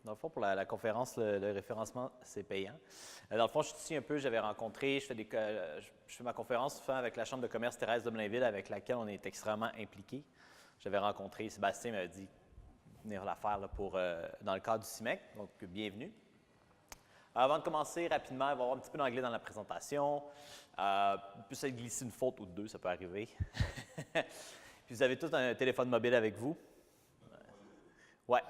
Dans le fond, pour la conférence, le référencement, c'est payant. Dans le fond, je suis ici un peu, j'avais rencontré, je fais ma conférence souvent avec la Chambre de commerce Thérèse de Blainville, avec laquelle on est extrêmement impliqué. J'avais rencontré, Sébastien m'avait dit venir la faire là, dans le cadre du CIMEC, donc bienvenue. Avant de commencer, rapidement, il va y avoir un petit peu d'anglais dans la présentation. Il peut se glisser une faute ou deux, ça peut arriver. Puis vous avez tous un téléphone mobile avec vous? Ouais.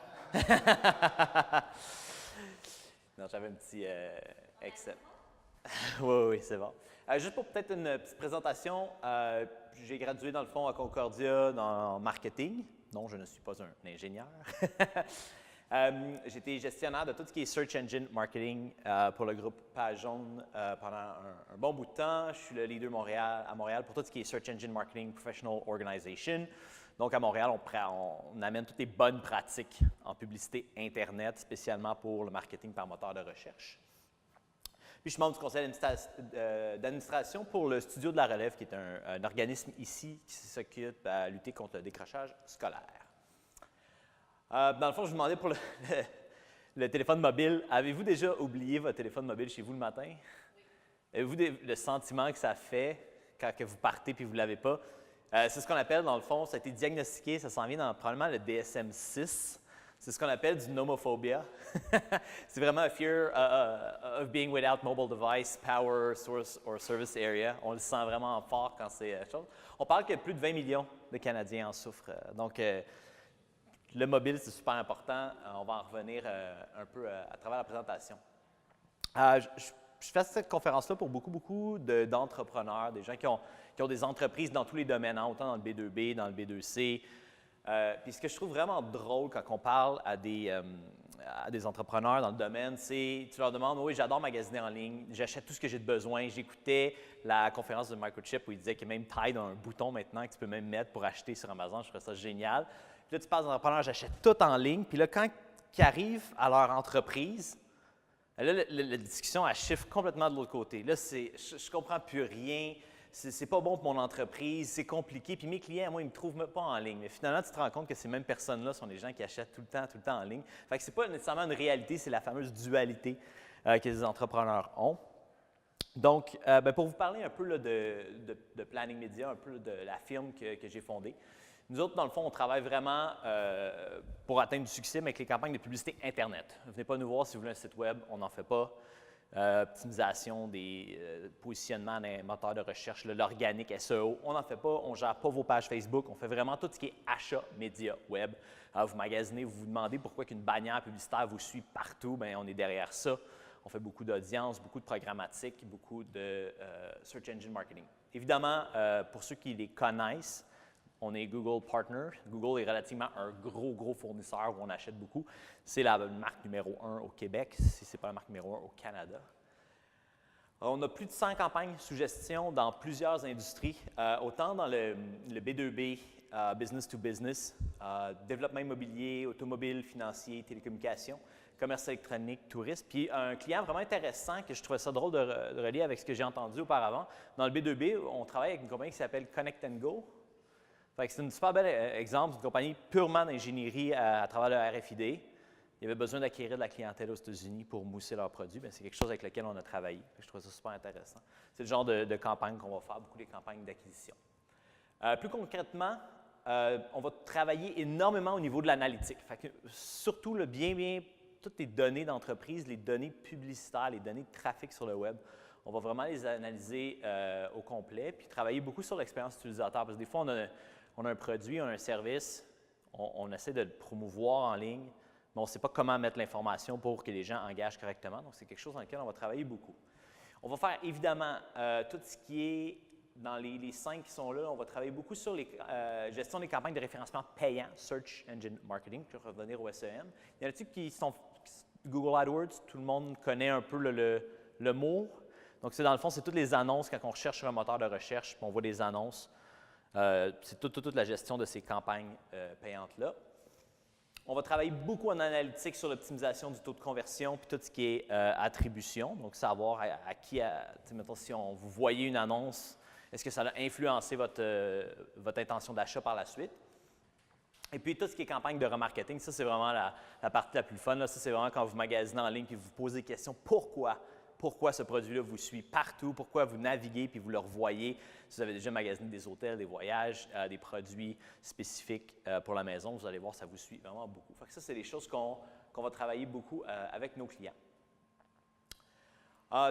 Non, j'avais un petit Excel. Oui, c'est bon. Juste pour peut-être une petite présentation, j'ai gradué dans le fond à Concordia en marketing. Non, je ne suis pas un ingénieur. J'étais gestionnaire de tout ce qui est Search Engine Marketing pour le groupe Page Jaune pendant un bon bout de temps. Je suis le leader à Montréal pour tout ce qui est Search Engine Marketing Professional Organization. Donc, à Montréal, on amène toutes les bonnes pratiques en publicité Internet, spécialement pour le marketing par moteur de recherche. Puis, je suis membre du conseil d'administration pour le Studio de la Relève, qui est un organisme ici qui s'occupe à lutter contre le décrochage scolaire. Dans le fond, je vous demandais pour le téléphone mobile, avez-vous déjà oublié votre téléphone mobile chez vous le matin? Oui. Avez-vous le sentiment que ça fait quand que vous partez et vous ne l'avez pas? C'est ce qu'on appelle, dans le fond, ça a été diagnostiqué, ça s'en vient dans probablement le DSM-6. C'est ce qu'on appelle du nomophobia. C'est vraiment a fear of being without mobile device, power, source or service area. On le sent vraiment fort quand c'est chose. On parle que plus de 20 millions de Canadiens en souffrent. Donc, le mobile, c'est super important. On va en revenir un peu à travers la présentation. Je fais cette conférence-là pour beaucoup d'entrepreneurs, des gens qui ont des entreprises dans tous les domaines, hein, autant dans le B2B, dans le B2C. Puis ce que je trouve vraiment drôle quand on parle à des entrepreneurs dans le domaine, c'est tu leur demandes « Oui, j'adore magasiner en ligne, j'achète tout ce que j'ai de besoin. » J'écoutais la conférence de Microchip où il disait qu'il y a même taille un bouton maintenant que tu peux même mettre pour acheter sur Amazon. Je trouve ça génial. Puis là, tu passes d'entrepreneurs, j'achète tout en ligne. Puis là, quand ils arrivent à leur entreprise, là, la discussion, elle chiffre complètement de l'autre côté. Là, je ne comprends plus rien. C'est pas bon pour mon entreprise, c'est compliqué. Puis mes clients, moi, ils ne me trouvent même pas en ligne. Mais finalement, tu te rends compte que ces mêmes personnes-là sont des gens qui achètent tout le temps en ligne. Fait que ce n'est pas nécessairement une réalité, c'est la fameuse dualité que les entrepreneurs ont. Donc, pour vous parler un peu là, de Planning Media, un peu là, de la firme que j'ai fondée, nous autres, dans le fond, on travaille vraiment pour atteindre du succès, mais avec les campagnes de publicité Internet. Venez pas nous voir si vous voulez un site web, on n'en fait pas. Optimisation des positionnements dans les moteurs de recherche, l'organique SEO, on n'en fait pas. On ne gère pas vos pages Facebook. On fait vraiment tout ce qui est achat média web. Vous magasinez, vous vous demandez pourquoi qu'une bannière publicitaire vous suit partout. Bien, on est derrière ça. On fait beaucoup d'audience, beaucoup de programmatique, beaucoup de Search Engine Marketing. Évidemment, pour ceux qui les connaissent, on est Google Partner. Google est relativement un gros fournisseur où on achète beaucoup. C'est la marque numéro 1 au Québec, si ce n'est pas la marque numéro 1 au Canada. On a plus de 100 campagnes sous gestion dans plusieurs industries, autant dans le B2B, business to business, développement immobilier, automobile, financier, télécommunications, commerce électronique, tourisme. Puis un client vraiment intéressant que je trouvais ça drôle de relier avec ce que j'ai entendu auparavant. Dans le B2B, on travaille avec une compagnie qui s'appelle Connect & Go. C'est un super bel exemple d'une compagnie purement d'ingénierie à travers le RFID. Ils avaient besoin d'acquérir de la clientèle aux États-Unis pour mousser leurs produits. C'est quelque chose avec lequel on a travaillé. Je trouve ça super intéressant. C'est le genre de campagne qu'on va faire, beaucoup des campagnes d'acquisition. Plus concrètement, on va travailler énormément au niveau de l'analytique. Surtout toutes les données d'entreprise, les données publicitaires, les données de trafic sur le web. On va vraiment les analyser au complet, puis travailler beaucoup sur l'expérience utilisateur. Parce que des fois, on a un produit, on a un service, on essaie de le promouvoir en ligne, mais on ne sait pas comment mettre l'information pour que les gens engagent correctement. Donc, c'est quelque chose dans lequel on va travailler beaucoup. On va faire évidemment tout ce qui est dans les 5 qui sont là. On va travailler beaucoup sur la gestion des campagnes de référencement payant, Search Engine Marketing, pour revenir au SEM. Il y en a-t-il qui sont Google AdWords, tout le monde connaît un peu le mot. Donc, dans le fond, c'est toutes les annonces quand on recherche sur un moteur de recherche, puis on voit des annonces. C'est toute la gestion de ces campagnes payantes-là. On va travailler beaucoup en analytique sur l'optimisation du taux de conversion puis tout ce qui est attribution. Donc, savoir à qui, mettons, si vous voyez une annonce, est-ce que ça a influencé votre intention d'achat par la suite? Et puis, tout ce qui est campagne de remarketing, ça, c'est vraiment la partie la plus fun. Là. Ça, c'est vraiment quand vous magasinez en ligne et vous posez des questions. Pourquoi ce produit-là vous suit partout? Pourquoi vous naviguez puis vous le revoyez? Si vous avez déjà magasiné des hôtels, des voyages, des produits spécifiques pour la maison, vous allez voir, ça vous suit vraiment beaucoup. Fait que ça, c'est des choses qu'on va travailler beaucoup avec nos clients.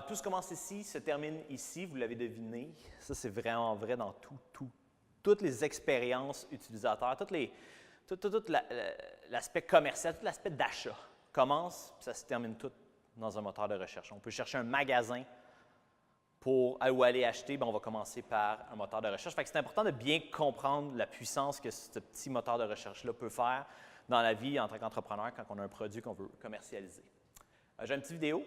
Tout ce qui commence ici se termine ici, vous l'avez deviné. Ça, c'est vraiment vrai dans toutes les expériences utilisateurs, tout l'aspect commercial, tout l'aspect d'achat commence, puis ça se termine tout dans un moteur de recherche. On peut chercher un magasin pour où aller acheter, bien, on va commencer par un moteur de recherche. Fait que c'est important de bien comprendre la puissance que ce petit moteur de recherche-là peut faire dans la vie en tant qu'entrepreneur quand on a un produit qu'on veut commercialiser. J'ai une petite vidéo.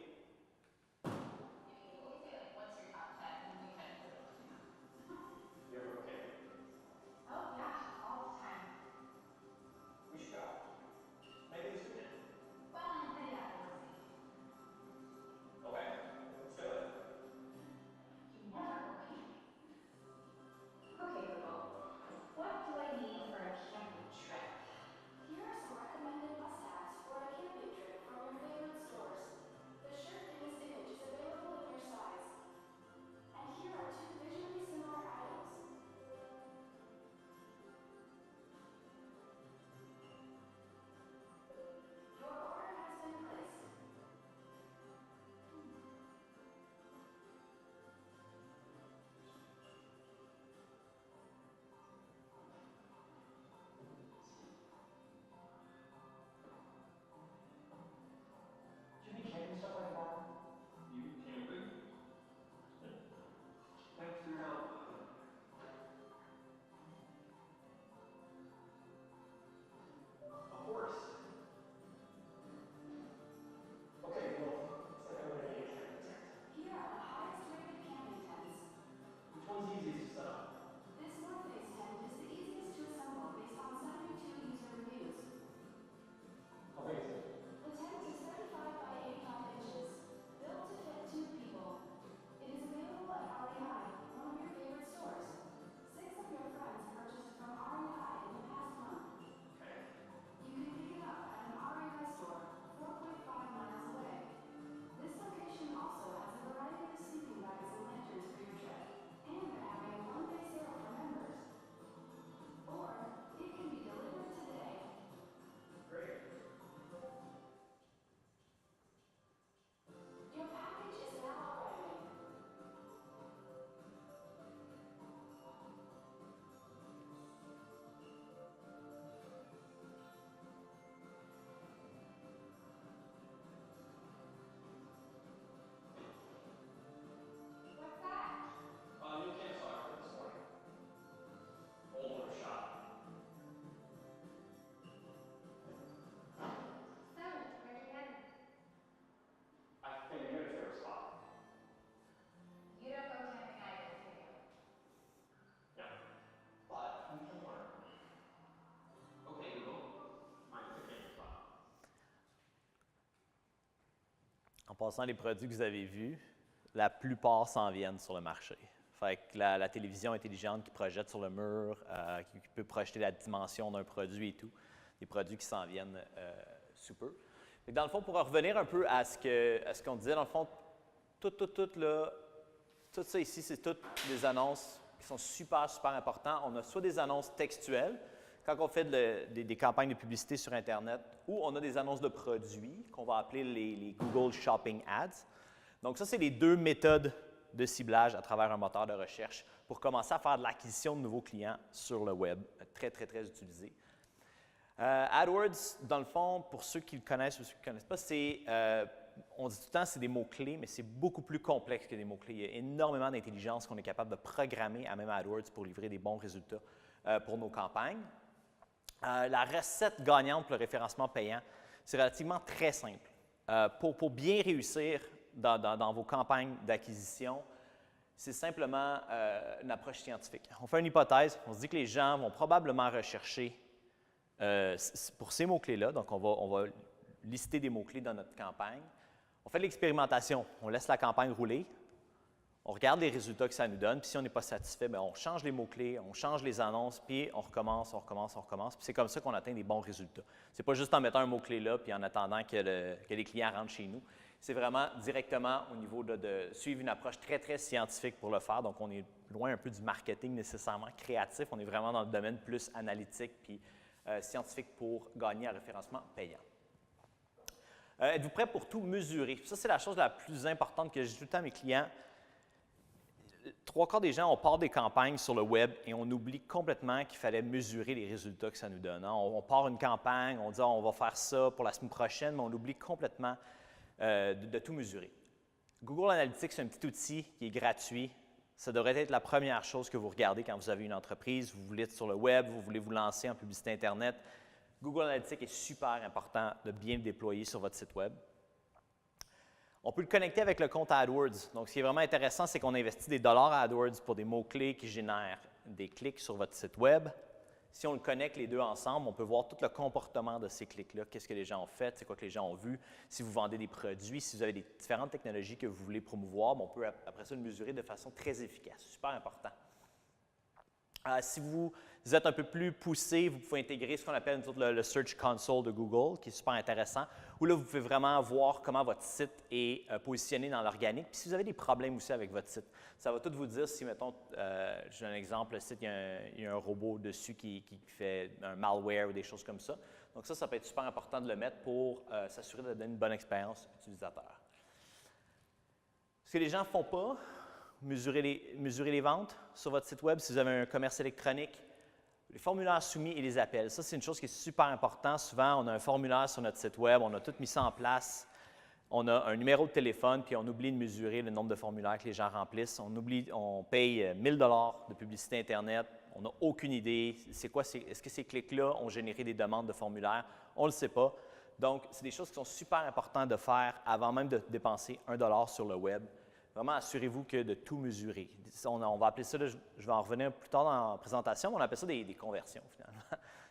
Stuff like that. You camping? Thanks for your help. Of course. Okay, well, looks like I'm gonna need a camping tent. Here are the highest rated camping tents. Which one's easiest to set up? This North Face tent is the easiest to assemble based on 72 user reviews. How big is it? The tent is 35 by 85 inches, built to fit 2 people. It is available at REI, one of your favorite stores. 6 of your friends purchased from REI in the past month. Okay. You can pick it up at an REI store 4.5 miles away. This location also has a variety of sleeping bags and lanterns for your trip, and they're having a one-day sale for members. Or it can be delivered today. Great. Your package is now arriving. What's that? New campsite for this morning. Old one shop. So, where are you headed? I think we got a favorite spot. You don't go camping either, do you? No. But we can learn. Okay, Google. Mine's the camping spot. En passant, les produits que vous avez vus, la plupart s'en viennent sur le marché. Fait que la télévision intelligente qui projette sur le mur, qui peut projeter la dimension d'un produit et tout, des produits qui s'en viennent sous peu. Fait que dans le fond, pour revenir un peu à ce qu'on disait, dans le fond, tout ça ici, c'est toutes des annonces qui sont super, super importantes. On a soit des annonces textuelles, quand on fait des campagnes de publicité sur Internet, ou on a des annonces de produits qu'on va appeler les Google Shopping Ads. Donc ça, c'est les deux méthodes de ciblage à travers un moteur de recherche pour commencer à faire de l'acquisition de nouveaux clients sur le web, très, très, très utilisé. AdWords, dans le fond, pour ceux qui le connaissent ou ceux qui ne connaissent pas, c'est, on dit tout le temps c'est des mots-clés, mais c'est beaucoup plus complexe que des mots-clés. Il y a énormément d'intelligence qu'on est capable de programmer à même AdWords pour livrer des bons résultats pour nos campagnes. La recette gagnante pour le référencement payant, c'est relativement très simple. Pour bien réussir dans vos campagnes d'acquisition, c'est simplement une approche scientifique. On fait une hypothèse, on se dit que les gens vont probablement rechercher pour ces mots-clés-là, donc on va lister des mots-clés dans notre campagne. On fait de l'expérimentation, on laisse la campagne rouler, On regarde les résultats que ça nous donne, puis si on n'est pas satisfait, bien, on change les mots-clés, on change les annonces, puis on recommence, on recommence, on recommence. Puis c'est comme ça qu'on atteint des bons résultats. Ce n'est pas juste en mettant un mot-clé là, puis en attendant que les clients rentrent chez nous. C'est vraiment directement au niveau de suivre une approche très, très scientifique pour le faire. Donc, on est loin un peu du marketing nécessairement créatif. On est vraiment dans le domaine plus analytique puis scientifique pour gagner un référencement payant. Êtes-vous prêt pour tout mesurer? Ça, c'est la chose la plus importante que je dis tout le temps à mes clients. 3/4 des gens, on part des campagnes sur le web et on oublie complètement qu'il fallait mesurer les résultats que ça nous donne. On part une campagne, on dit on va faire ça pour la semaine prochaine, mais on oublie complètement de tout mesurer. Google Analytics, c'est un petit outil qui est gratuit. Ça devrait être la première chose que vous regardez quand vous avez une entreprise, vous voulez être sur le web, vous voulez vous lancer en publicité Internet. Google Analytics est super important de bien le déployer sur votre site web. On peut le connecter avec le compte AdWords. Donc, ce qui est vraiment intéressant, c'est qu'on investit des dollars à AdWords pour des mots-clés qui génèrent des clics sur votre site web. Si on le connecte les deux ensemble, on peut voir tout le comportement de ces clics-là. Qu'est-ce que les gens ont fait, c'est quoi que les gens ont vu. Si vous vendez des produits, si vous avez des différentes technologies que vous voulez promouvoir, on peut après ça le mesurer de façon très efficace. Super important. Si vous êtes un peu plus poussé, vous pouvez intégrer ce qu'on appelle le Search Console de Google, qui est super intéressant, où là, vous pouvez vraiment voir comment votre site est positionné dans l'organique. Puis si vous avez des problèmes aussi avec votre site, ça va tout vous dire si, mettons, je donne un exemple, le site, il y a un robot dessus qui fait un malware ou des choses comme ça. Donc ça peut être super important de le mettre pour s'assurer de donner une bonne expérience utilisateur. Ce que les gens ne font pas, mesurer les ventes sur votre site web si vous avez un commerce électronique, les formulaires soumis et les appels. Ça, c'est une chose qui est super importante. Souvent, on a un formulaire sur notre site web, on a tout mis ça en place. On a un numéro de téléphone, puis on oublie de mesurer le nombre de formulaires que les gens remplissent. On paye 1 000 $ de publicité Internet. On n'a aucune idée. Est-ce que ces clics-là ont généré des demandes de formulaires? On ne le sait pas. Donc, c'est des choses qui sont super importantes de faire avant même de dépenser 1 $ sur le web. Vraiment, assurez-vous de tout mesurer. On va appeler ça, je vais en revenir plus tard dans la présentation, on appelle ça des conversions, finalement.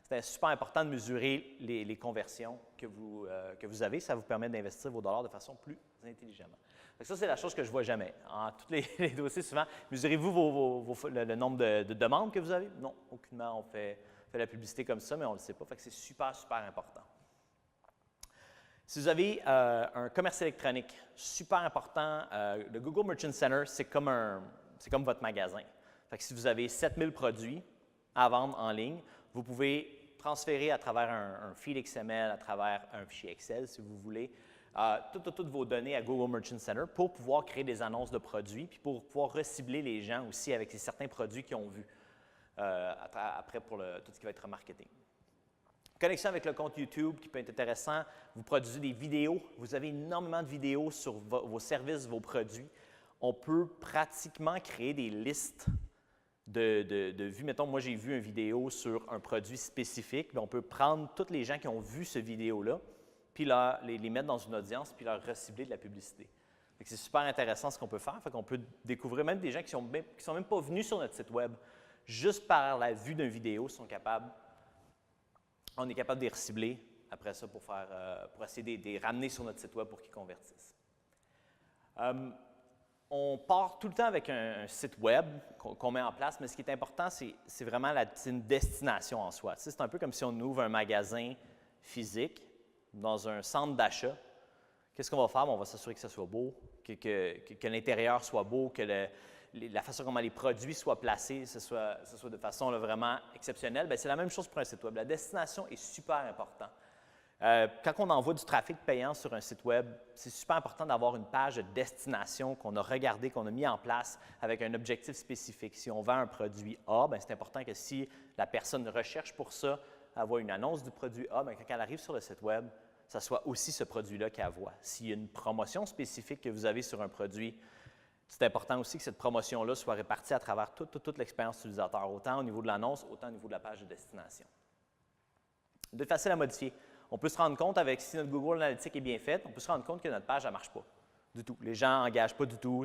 C'est super important de mesurer les conversions que vous avez. Ça vous permet d'investir vos dollars de façon plus intelligemment. Donc ça, c'est la chose que je ne vois jamais. En tous les dossiers, souvent, mesurez-vous le nombre de demandes que vous avez? Non, aucunement. On fait la publicité comme ça, mais on ne le sait pas. Fait que c'est super, super important. Si vous avez un commerce électronique, super important, le Google Merchant Center, c'est comme votre magasin. Fait que si vous avez 7000 produits à vendre en ligne, vous pouvez transférer à travers un feed XML, à travers un fichier Excel, si vous voulez, toutes vos données à Google Merchant Center pour pouvoir créer des annonces de produits, puis pour pouvoir recibler les gens aussi avec certains produits qu'ils ont vus après pour tout ce qui va être marketing. Connexion avec le compte YouTube qui peut être intéressant. Vous produisez des vidéos. Vous avez énormément de vidéos sur vos services, vos produits. On peut pratiquement créer des listes de vues. Mettons, moi, j'ai vu une vidéo sur un produit spécifique. Bien, on peut prendre tous les gens qui ont vu cette vidéo-là, puis les mettre dans une audience, puis leur recibler de la publicité. C'est super intéressant ce qu'on peut faire. On peut découvrir même des gens qui ne sont même pas venus sur notre site web. Juste par la vue d'une vidéo, on est capable de les recibler après ça pour essayer de les ramener sur notre site web pour qu'ils convertissent. On part tout le temps avec un site web qu'on met en place, mais ce qui est important, c'est vraiment une destination en soi. C'est un peu comme si on ouvre un magasin physique dans un centre d'achat. Qu'est-ce qu'on va faire? On va s'assurer que ça soit beau, que l'intérieur soit beau, que la façon dont les produits soient placés, ce soit de façon vraiment exceptionnelle. Bien, c'est la même chose pour un site web. La destination est super importante. Quand on envoie du trafic payant sur un site web, c'est super important d'avoir une page de destination qu'on a regardée, qu'on a mis en place avec un objectif spécifique. Si on vend un produit A, bien, c'est important que si la personne recherche pour ça, elle voit une annonce du produit A, bien, quand elle arrive sur le site web, ça soit aussi ce produit-là qu'elle voit. S'il y a une promotion spécifique que vous avez sur un produit, c'est important aussi que cette promotion-là soit répartie à travers toute l'expérience utilisateur, autant au niveau de l'annonce, autant au niveau de la page de destination. De facile à modifier. On peut se rendre compte si notre Google Analytics est bien fait, on peut se rendre compte que notre page ne marche pas du tout. Les gens n'engagent pas du tout.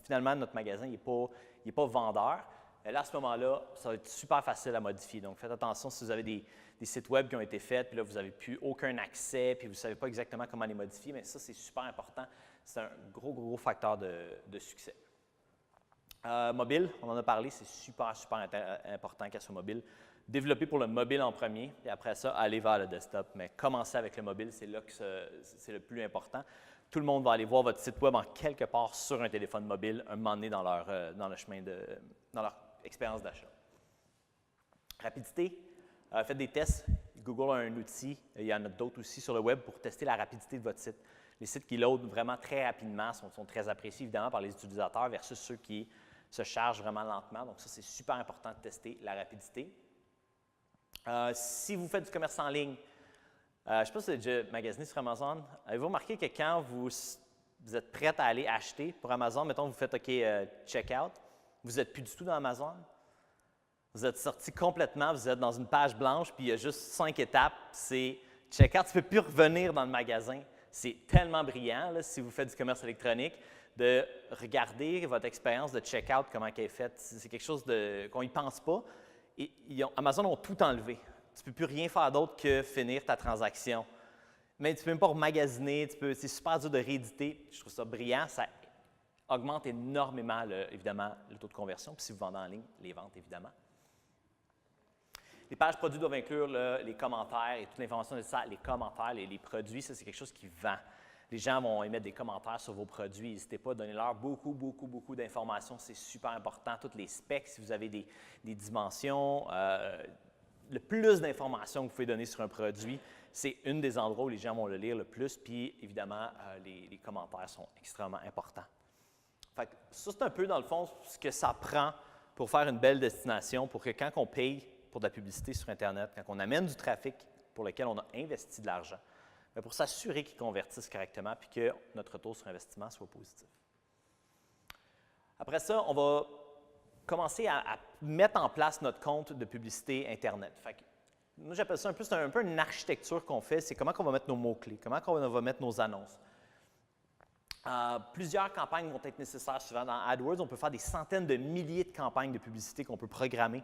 Finalement, notre magasin n'est pas vendeur. Et là, à ce moment-là, ça va être super facile à modifier. Donc, faites attention si vous avez des sites web qui ont été faits, puis là, vous n'avez plus aucun accès, puis vous ne savez pas exactement comment les modifier, mais ça, c'est super important. C'est un gros facteur de succès. Mobile, on en a parlé, c'est super important qu'elle soit mobile. Développer pour le mobile en premier, et après ça, aller vers le desktop. Mais commencer avec le mobile, c'est là que c'est le plus important. Tout le monde va aller voir votre site web en quelque part sur un téléphone mobile, un moment donné dans le chemin dans leur expérience d'achat. Rapidité, faites des tests. Google a un outil, il y en a d'autres aussi sur le web pour tester la rapidité de votre site. Les sites qui loadent vraiment très rapidement sont très appréciés évidemment par les utilisateurs versus ceux qui se chargent vraiment lentement. Donc ça, c'est super important de tester la rapidité. Si vous faites du commerce en ligne, je ne sais pas si vous avez déjà magasiné sur Amazon, avez-vous remarqué que quand vous êtes prêt à aller acheter pour Amazon, mettons vous faites OK, checkout, vous n'êtes plus du tout dans Amazon, vous êtes sorti complètement, vous êtes dans une page blanche, puis il y a juste 5 étapes, c'est checkout, tu ne peux plus revenir dans le magasin. C'est tellement brillant, là, si vous faites du commerce électronique, de regarder votre expérience de checkout, comment elle est faite. C'est quelque chose qu'on n'y pense pas. Et Amazon ont tout enlevé. Tu ne peux plus rien faire d'autre que finir ta transaction. Mais tu ne peux même pas magasiner, c'est super dur de rééditer. Je trouve ça brillant, ça augmente énormément, évidemment, le taux de conversion. Puis si vous vendez en ligne, les ventes, évidemment. Les pages produits doivent inclure les commentaires et toute l'information nécessaire. Les commentaires, les produits, ça, c'est quelque chose qui vend. Les gens vont émettre des commentaires sur vos produits. N'hésitez pas à donner leur beaucoup d'informations. C'est super important. Toutes les specs, si vous avez des dimensions, le plus d'informations que vous pouvez donner sur un produit, c'est un des endroits où les gens vont le lire le plus. Puis, évidemment, les commentaires sont extrêmement importants. Fait que ça, c'est un peu, dans le fond, ce que ça prend pour faire une belle destination, pour que quand on paye pour de la publicité sur Internet, quand on amène du trafic pour lequel on a investi de l'argent, pour s'assurer qu'ils convertissent correctement et que notre retour sur investissement soit positif. Après ça, on va commencer à mettre en place notre compte de publicité Internet. Fait que, moi, j'appelle ça c'est un peu une architecture qu'on fait, c'est comment on va mettre nos mots-clés, comment on va mettre nos annonces. Plusieurs campagnes vont être nécessaires souvent dans AdWords. On peut faire des centaines de milliers de campagnes de publicité qu'on peut programmer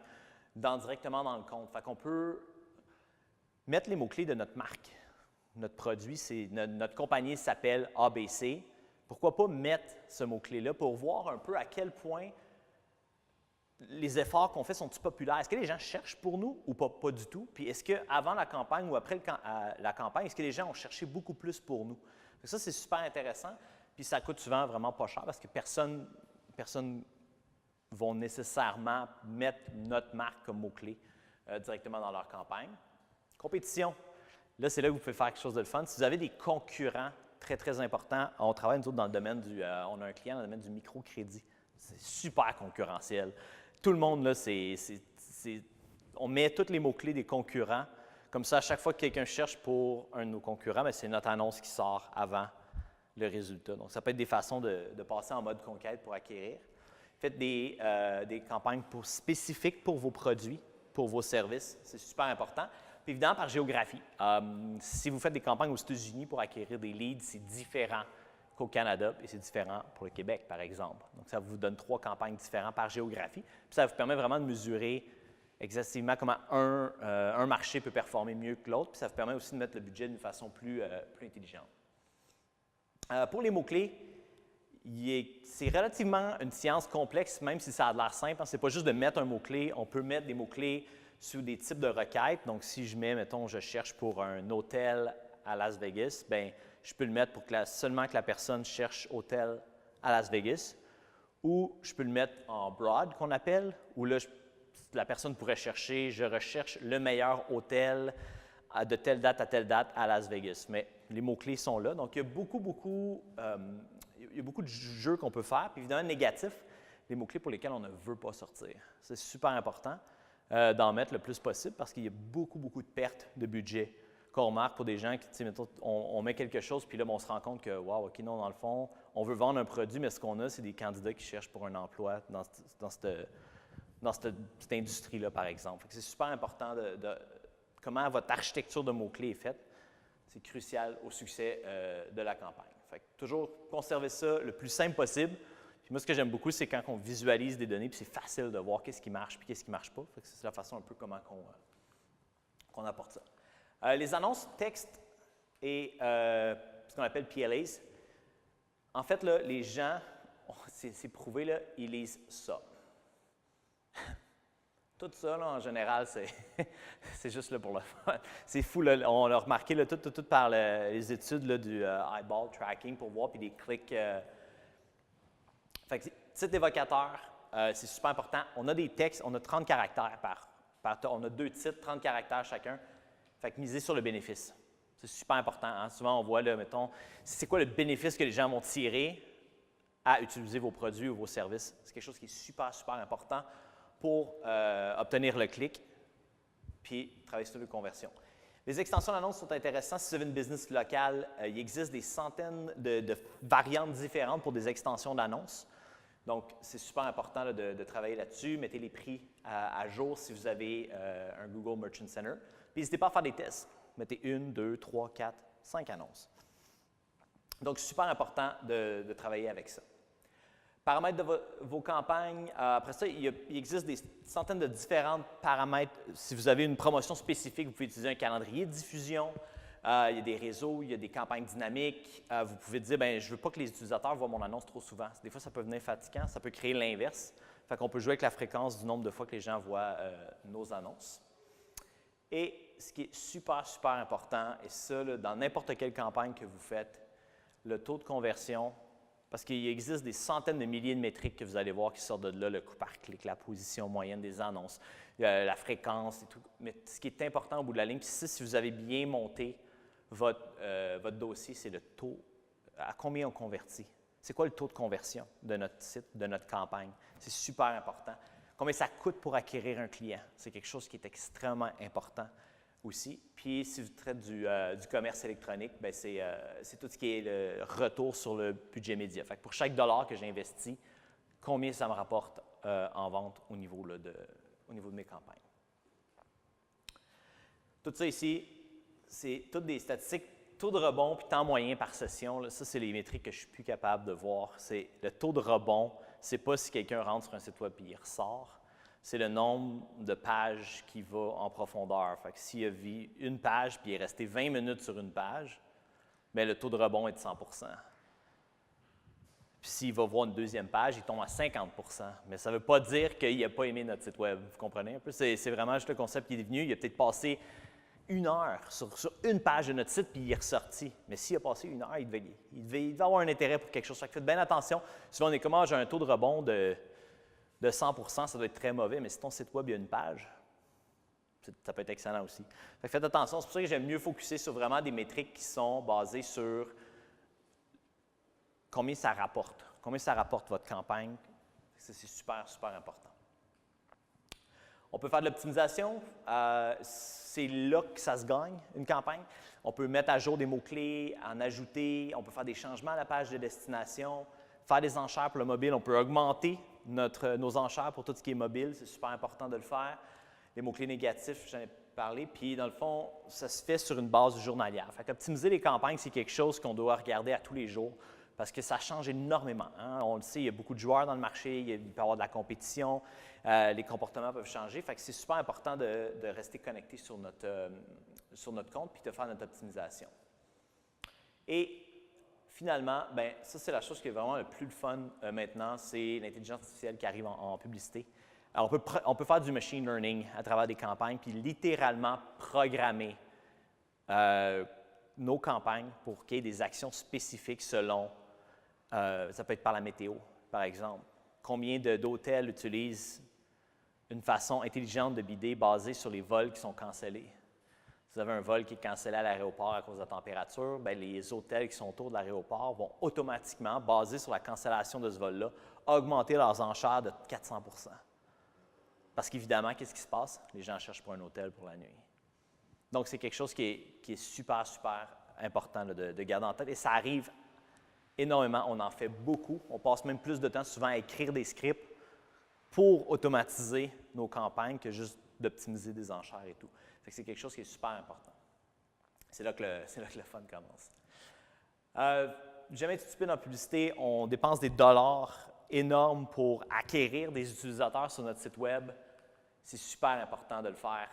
directement dans le compte. Fait qu'on peut mettre les mots-clés de notre marque. Notre produit, notre compagnie s'appelle ABC. Pourquoi pas mettre ce mot-clé-là pour voir un peu à quel point les efforts qu'on fait sont-ils populaires? Est-ce que les gens cherchent pour nous ou pas du tout? Puis est-ce qu'avant la campagne ou après la campagne, est-ce que les gens ont cherché beaucoup plus pour nous? Donc ça, c'est super intéressant. Puis ça coûte souvent vraiment pas cher parce que personne vont nécessairement mettre notre marque comme mot-clé directement dans leur campagne. Compétition. Là, c'est là que vous pouvez faire quelque chose de le fun. Si vous avez des concurrents très importants, on travaille nous autres dans le domaine on a un client dans le domaine du microcrédit. C'est super concurrentiel. Tout le monde, là, on met tous les mots-clés des concurrents. Comme ça, à chaque fois que quelqu'un cherche pour un de nos concurrents, c'est notre annonce qui sort avant le résultat. Donc, ça peut être des façons de passer en mode conquête pour acquérir. Faites des campagnes spécifiques pour vos produits, pour vos services. C'est super important. Puis évidemment, par géographie. Si vous faites des campagnes aux États-Unis pour acquérir des leads, c'est différent qu'au Canada et c'est différent pour le Québec, par exemple. Donc, ça vous donne 3 campagnes différentes par géographie. Puis ça vous permet vraiment de mesurer exactement comment un marché peut performer mieux que l'autre. Puis ça vous permet aussi de mettre le budget d'une façon plus intelligente. Pour les mots-clés, c'est relativement une science complexe, même si ça a l'air simple. Ce n'est pas juste de mettre un mot-clé. On peut mettre des mots-clés sous des types de requêtes. Donc, si je mets, mettons, je cherche pour un hôtel à Las Vegas, bien, je peux le mettre pour seulement que la personne cherche hôtel à Las Vegas. Ou je peux le mettre en broad, qu'on appelle, où là, la personne pourrait chercher, je recherche le meilleur hôtel de telle date à telle date à Las Vegas. Mais les mots-clés sont là. Donc, il y a beaucoup de jeux qu'on peut faire. Puis évidemment, négatif, les mots-clés pour lesquels on ne veut pas sortir. C'est super important d'en mettre le plus possible parce qu'il y a beaucoup de pertes de budget qu'on remarque pour des gens qui, tu sais, mettons, on met quelque chose, puis là, on se rend compte que, wow, OK, non, dans le fond, on veut vendre un produit, mais ce qu'on a, c'est des candidats qui cherchent pour un emploi dans cette industrie-là, par exemple. C'est super important de comment votre architecture de mots-clés est faite. C'est crucial au succès de la campagne. Fait que toujours conserver ça le plus simple possible. Puis moi, ce que j'aime beaucoup, c'est quand on visualise des données, puis c'est facile de voir qu'est-ce qui marche puis qu'est-ce qui ne marche pas. Fait que c'est la façon un peu comment qu'on apporte ça. Les annonces texte et ce qu'on appelle PLAs. En fait, là, les gens, c'est prouvé, là, ils lisent ça. Tout ça, là, en général, c'est juste là pour le fun. C'est fou, là, on l'a remarqué là, tout par les études là, du eyeball tracking pour voir, puis des clics. Fait que, titre évocateur, c'est super important. On a des textes, on a 30 caractères on a 2 titres, 30 caractères chacun. Fait que misez sur le bénéfice. C'est super important. Hein? Souvent, on voit, là, mettons, c'est quoi le bénéfice que les gens vont tirer à utiliser vos produits ou vos services. C'est quelque chose qui est super, super important pour obtenir le clic, puis travailler sur les conversions. Les extensions d'annonces sont intéressantes. Si vous avez une business locale, il existe des centaines de variantes différentes pour des extensions d'annonces. Donc, c'est super important là, de travailler là-dessus. Mettez les prix à jour si vous avez un Google Merchant Center. Puis, n'hésitez pas à faire des tests. Mettez 1, 2, 3, 4, 5 annonces. Donc, super important de travailler avec ça. Paramètres de vos campagnes. Après ça, il existe des centaines de différents paramètres. Si vous avez une promotion spécifique, vous pouvez utiliser un calendrier de diffusion. Il y a des réseaux, il y a des campagnes dynamiques. Vous pouvez dire, bien, je ne veux pas que les utilisateurs voient mon annonce trop souvent. Des fois, ça peut venir fatigant, ça peut créer l'inverse. Fait qu'on peut jouer avec la fréquence du nombre de fois que les gens voient nos annonces. Et ce qui est super, super important, et ça, là, dans n'importe quelle campagne que vous faites, le taux de conversion. Parce qu'il existe des centaines de milliers de métriques que vous allez voir qui sortent de là, le coût par clic, la position moyenne des annonces, la fréquence et tout. Mais ce qui est important au bout de la ligne, puis si vous avez bien monté votre dossier, c'est le taux, à combien on convertit. C'est quoi le taux de conversion de notre site, de notre campagne? C'est super important. Combien ça coûte pour acquérir un client? C'est quelque chose qui est extrêmement important aussi. Puis, si vous traitez du commerce électronique, bien, c'est tout ce qui est le retour sur le budget média. Fait que pour chaque dollar que j'investis, combien ça me rapporte en vente au niveau de mes campagnes. Tout ça ici, c'est toutes des statistiques, taux de rebond puis temps moyen par session. Là, ça, c'est les métriques que je suis plus capable de voir. C'est le taux de rebond, c'est pas si quelqu'un rentre sur un site web et il ressort. C'est le nombre de pages qui va en profondeur. Fait que s'il a vu une page puis il est resté 20 minutes sur une page, bien, le taux de rebond est de 100 %. Puis s'il va voir une deuxième page, il tombe à 50 %. Mais ça ne veut pas dire qu'il n'a pas aimé notre site web. Vous comprenez un peu? C'est vraiment juste le concept qui est venu. Il a peut-être passé 1 heure sur une page de notre site puis il est ressorti. Mais s'il a passé 1 heure, il devait avoir un intérêt pour quelque chose. Fait que faites bien attention. Souvent, on est comme, j'ai un taux de rebond de 100 %, ça doit être très mauvais, mais si ton site web, il y a une page, ça peut être excellent aussi. Fait que faites attention, c'est pour ça que j'aime mieux focuser sur vraiment des métriques qui sont basées sur combien ça rapporte votre campagne. Ça, c'est super, super important. On peut faire de l'optimisation. C'est là que ça se gagne, une campagne. On peut mettre à jour des mots-clés, en ajouter. On peut faire des changements à la page de destination, faire des enchères pour le mobile. On peut augmenter nos enchères pour tout ce qui est mobile. C'est super important de le faire. Les mots-clés négatifs, j'en ai parlé. Puis, dans le fond, ça se fait sur une base journalière. Fait qu'optimiser les campagnes, c'est quelque chose qu'on doit regarder à tous les jours parce que ça change énormément. Hein? On le sait, il y a beaucoup de joueurs dans le marché, il peut y avoir de la compétition, les comportements peuvent changer. Fait que c'est super important de rester connecté sur notre compte puis de faire notre optimisation. Et finalement, bien, ça, c'est la chose qui est vraiment le plus fun maintenant, c'est l'intelligence artificielle qui arrive en publicité. Alors, on peut faire du machine learning à travers des campagnes, puis littéralement programmer nos campagnes pour qu'il y ait des actions spécifiques selon, ça peut être par la météo, par exemple. Combien d'hôtels utilisent une façon intelligente de bider basée sur les vols qui sont cancellés? Si vous avez un vol qui est cancellé à l'aéroport à cause de la température, bien, les hôtels qui sont autour de l'aéroport vont automatiquement, basés sur la cancellation de ce vol-là, augmenter leurs enchères de 400 %. Parce qu'évidemment, qu'est-ce qui se passe? Les gens cherchent pour un hôtel pour la nuit. Donc, c'est quelque chose qui est super, super important là, de garder en tête. Et ça arrive énormément. On en fait beaucoup. On passe même plus de temps souvent à écrire des scripts pour automatiser nos campagnes que juste d'optimiser des enchères et tout. Fait que c'est quelque chose qui est super important. C'est là que le fun commence. Jamais être stupide en publicité, on dépense des dollars énormes pour acquérir des utilisateurs sur notre site web. C'est super important de le faire,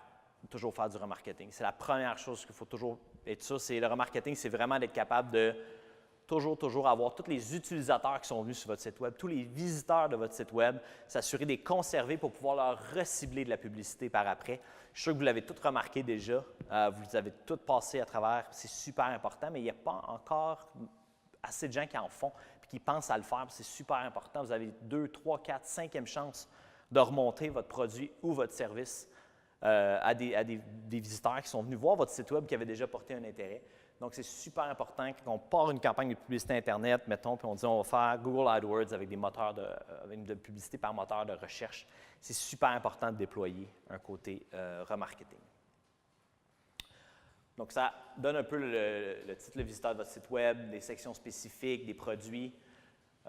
toujours faire du remarketing. C'est la première chose qu'il faut toujours être sûr. C'est le remarketing, c'est vraiment d'être capable de toujours avoir tous les utilisateurs qui sont venus sur votre site Web, tous les visiteurs de votre site Web, s'assurer de les conserver pour pouvoir leur recibler de la publicité par après. Je suis sûr que vous l'avez tout remarqué déjà, vous avez tout passé à travers, c'est super important, mais il n'y a pas encore assez de gens qui en font et qui pensent à le faire, c'est super important. Vous avez 2, 3, 4, 5e chance de remonter votre produit ou votre service à des visiteurs qui sont venus voir votre site Web qui avaient déjà porté un intérêt. Donc, c'est super important quand on part une campagne de publicité Internet, mettons, puis on dit on va faire Google AdWords avec avec de publicité par moteur de recherche. C'est super important de déployer un côté remarketing. Donc, ça donne un peu le titre, le visiteur de votre site Web, des sections spécifiques, des produits.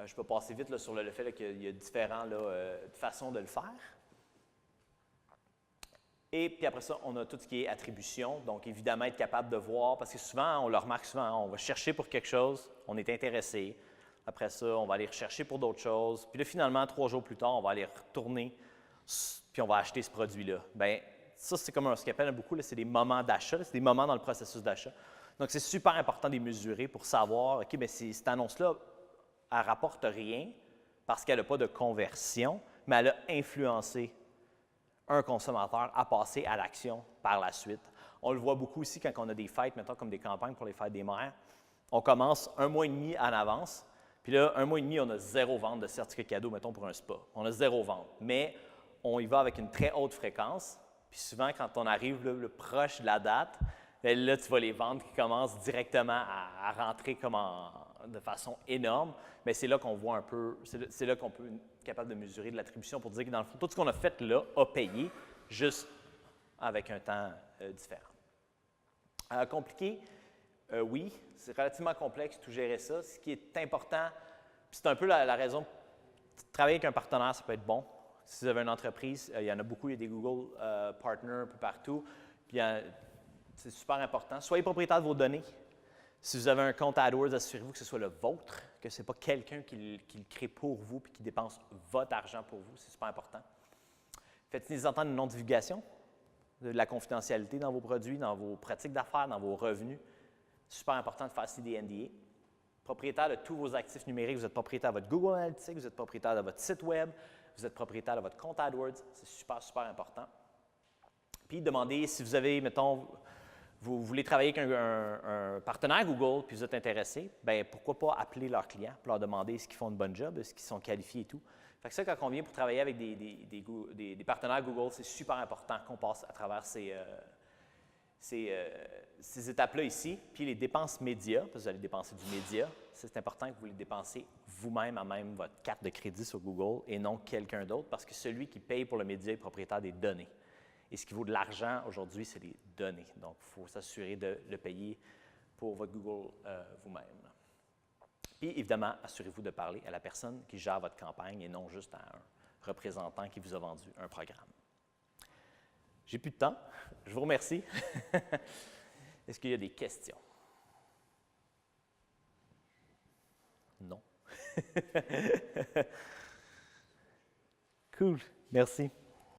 Je peux passer vite là, sur le fait qu'il y a différentes façons de le faire. Et puis après ça, on a tout ce qui est attribution. Donc, évidemment, être capable de voir, parce que souvent, on le remarque souvent, on va chercher pour quelque chose, on est intéressé. Après ça, on va aller rechercher pour d'autres choses. Puis là, finalement, 3 jours plus tard, on va aller retourner, puis on va acheter ce produit-là. Bien, ça, c'est comme ce qu'on appelle beaucoup, c'est des moments d'achat, c'est des moments dans le processus d'achat. Donc, c'est super important de les mesurer pour savoir, OK, bien, cette annonce-là, elle ne rapporte rien parce qu'elle n'a pas de conversion, mais elle a influencé un consommateur à passer à l'action par la suite. On le voit beaucoup aussi quand on a des fêtes, mettons comme des campagnes pour les fêtes des mères. On commence 1 mois et demi en avance, puis là, 1 mois et demi, on a 0 vente de certificat cadeau, mettons pour un spa. On a 0 vente, mais on y va avec une très haute fréquence. Puis souvent, quand on arrive le proche de la date, là, tu vois les ventes qui commencent directement à rentrer comme de façon énorme. Mais c'est là qu'on voit un peu, c'est là qu'on peut être capable de mesurer de l'attribution pour dire que dans le fond, tout ce qu'on a fait là a payé, juste avec un temps différent. Compliqué? Oui, c'est relativement complexe tout gérer ça. Ce qui est important, puis c'est un peu la raison, travailler avec un partenaire, ça peut être bon. Si vous avez une entreprise, il y en a beaucoup, il y a des Google Partners un peu partout, puis c'est super important. Soyez propriétaire de vos données. Si vous avez un compte AdWords, assurez-vous que ce soit le vôtre, que ce n'est pas quelqu'un qui le crée pour vous et qui dépense votre argent pour vous. C'est super important. Faites-ils entendre une non-divulgation, de la confidentialité dans vos produits, dans vos pratiques d'affaires, dans vos revenus. C'est super important de faire ci des NDA. Propriétaire de tous vos actifs numériques, vous êtes propriétaire de votre Google Analytics, vous êtes propriétaire de votre site Web, vous êtes propriétaire de votre compte AdWords. C'est super, super important. Puis, demandez si vous avez, mettons, vous voulez travailler avec un partenaire Google puis vous êtes intéressé, bien, pourquoi pas appeler leurs clients pour leur demander est-ce qu'ils font une bonne job, est-ce qu'ils sont qualifiés et tout. Fait que ça, quand on vient pour travailler avec des partenaires Google, c'est super important qu'on passe à travers ces étapes-là ici. Puis les dépenses médias, parce que vous allez dépenser du média, c'est important que vous les dépensez vous-même à même votre carte de crédit sur Google et non quelqu'un d'autre, parce que celui qui paye pour le média est propriétaire des données. Et ce qui vaut de l'argent aujourd'hui, c'est les données. Donc, il faut s'assurer de le payer pour votre Google vous-même. Puis, évidemment, assurez-vous de parler à la personne qui gère votre campagne et non juste à un représentant qui vous a vendu un programme. J'ai plus de temps. Je vous remercie. Est-ce qu'il y a des questions? Non. Cool. Merci.